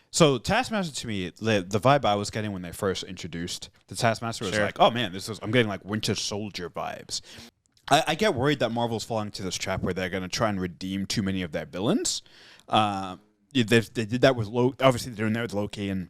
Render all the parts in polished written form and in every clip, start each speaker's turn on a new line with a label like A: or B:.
A: So Taskmaster, to me, the vibe I was getting when they first introduced the Taskmaster was like, oh man, I'm getting like Winter Soldier vibes. I get worried that Marvel's falling into this trap where they're going to try and redeem too many of their villains. They did that with Loki. Obviously, they're doing that with Loki, and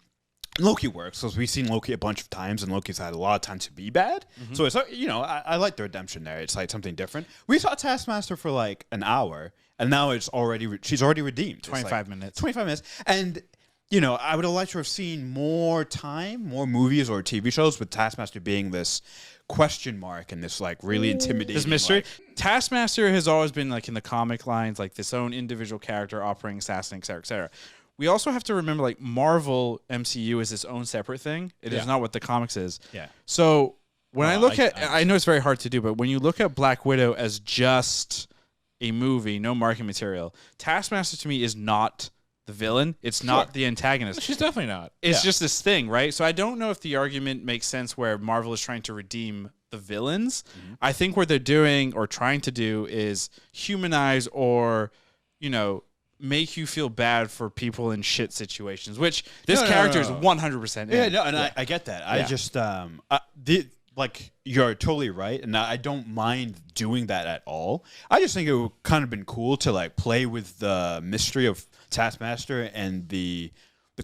A: Loki works because we've seen Loki a bunch of times, and Loki's had a lot of time to be bad. Mm-hmm. So it's I like the redemption there. It's like something different. We saw Taskmaster for like an hour, and now she's already redeemed.
B: 25 minutes.
A: 25 minutes, and. I would have liked to have seen more time, more movies or TV shows with Taskmaster being this question mark and this like really intimidating
B: this mystery.
A: Like,
B: Taskmaster has always been like in the comic lines, like this own individual character, operating assassin, etc., etc. We also have to remember like Marvel MCU is its own separate thing. It is not what the comics is.
A: Yeah.
B: So when I look at, I know it's very hard to do, but when you look at Black Widow as just a movie, no marketing material, Taskmaster to me is not the villain. It's not the antagonist.
C: She's definitely not.
B: It's just this thing, right? So I don't know if the argument makes sense where Marvel is trying to redeem the villains. Mm-hmm. I think what they're doing or trying to do is humanize or, make you feel bad for people in shit situations, which this character is 100% in.
A: Yeah, no, and I get that. Yeah. I just, like, you're totally right, and I don't mind doing that at all. I just think it would kind of been cool to, like, play with the mystery of Taskmaster and the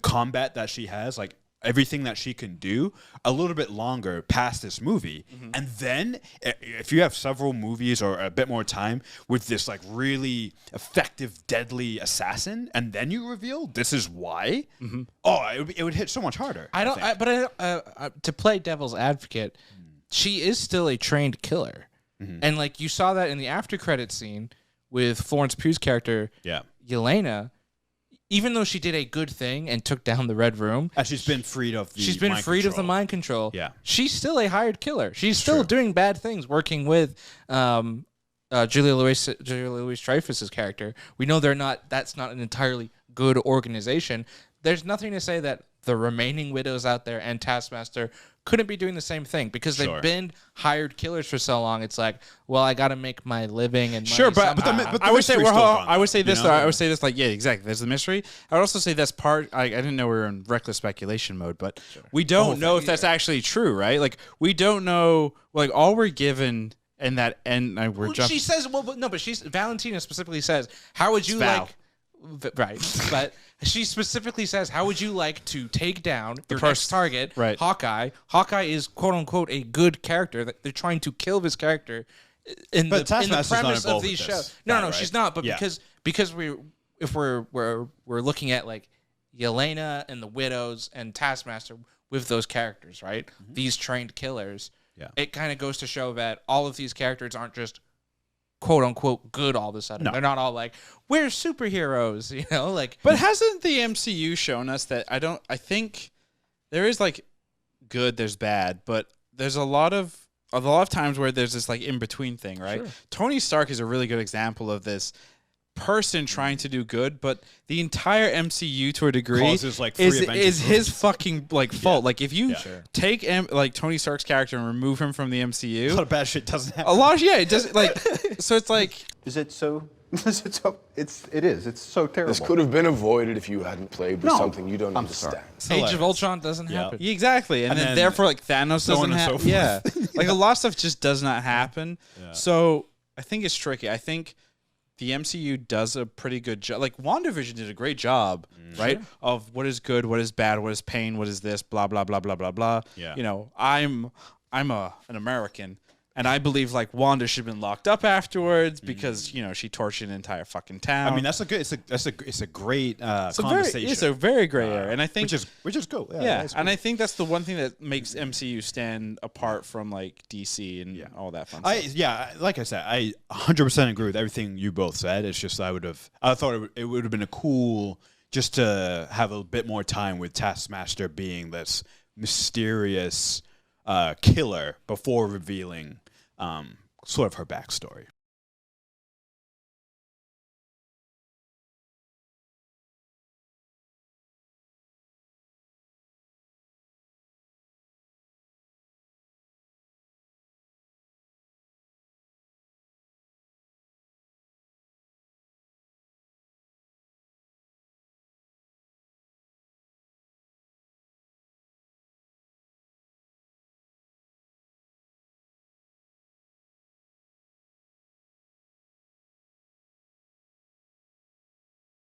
A: combat that she has, like everything that she can do, a little bit longer past this movie. Mm-hmm. And then if you have several movies or a bit more time with this like really effective, deadly assassin, and then you reveal this is why, it would hit so much harder.
C: To play devil's advocate, she is still a trained killer. Mm-hmm. And like you saw that in the after credit scene with Florence Pugh's character, Yelena. Even though she did a good thing and took down the Red Room,
A: and she's been freed of the
C: mind control.
A: Yeah,
C: she's still a hired killer. She's still doing bad things, working with Julia Louis-Dreyfus's character. We know that's not an entirely good organization. There's nothing to say that the remaining widows out there and Taskmaster couldn't be doing the same thing because they've been hired killers for so long. It's like, well, I got to make my living and money
A: but
B: I would say this like, yeah, exactly. There's the mystery. I would also say that's part. I didn't know we were in reckless speculation mode, but we don't know if that's actually true, right? Like we don't know. Like all we're given in that end,
C: She says, Valentina specifically says, how would you like? Right, but she specifically says, how would you like to take down your next target, Hawkeye? Hawkeye is, quote unquote, a good character. That they're trying to kill this character in the premise of these shows. No, she's not. But because we're looking at like Yelena and the Widows and Taskmaster with those characters, right? Mm-hmm. These trained killers. Yeah. It kind of goes to show that all of these characters aren't just quote unquote good all of a sudden. No. They're not all like, we're superheroes, like.
B: But hasn't the MCU shown us that I think there is like good, there's bad, but there's a lot of times where there's this like in between thing, right? Sure. Tony Stark is a really good example of this person trying to do good, but the entire MCU to a degree
A: causes, like,
B: is his fucking like fault. Like if you take like Tony Stark's character and remove him from the MCU,
A: a lot of bad shit doesn't happen.
B: It doesn't like. So it's like,
D: is it so? It is. It's so terrible.
E: This could have been avoided if you hadn't played with something you don't understand.
C: Age of Ultron doesn't happen.
B: Exactly, and then therefore like Thanos doesn't happen. Yeah, like a lot of stuff just does not happen. Yeah. So I think it's tricky. I think the MCU does a pretty good job. Like WandaVision did a great job, right? Sure. Of what is good, what is bad, what is pain, what is this, blah blah blah blah blah blah. Yeah. I'm an American. And I believe like Wanda should have been locked up afterwards because she tortured an entire fucking town.
A: I mean that's a great conversation.
B: It's a very great area, and I think
A: which is cool.
B: Yeah, and I think that's the one thing that makes MCU stand apart from like DC and all that fun stuff.
A: Like I said, I 100% agree with everything you both said. It's just I thought it would have been a cool just to have a bit more time with Taskmaster being this mysterious killer before revealing sort of her backstory.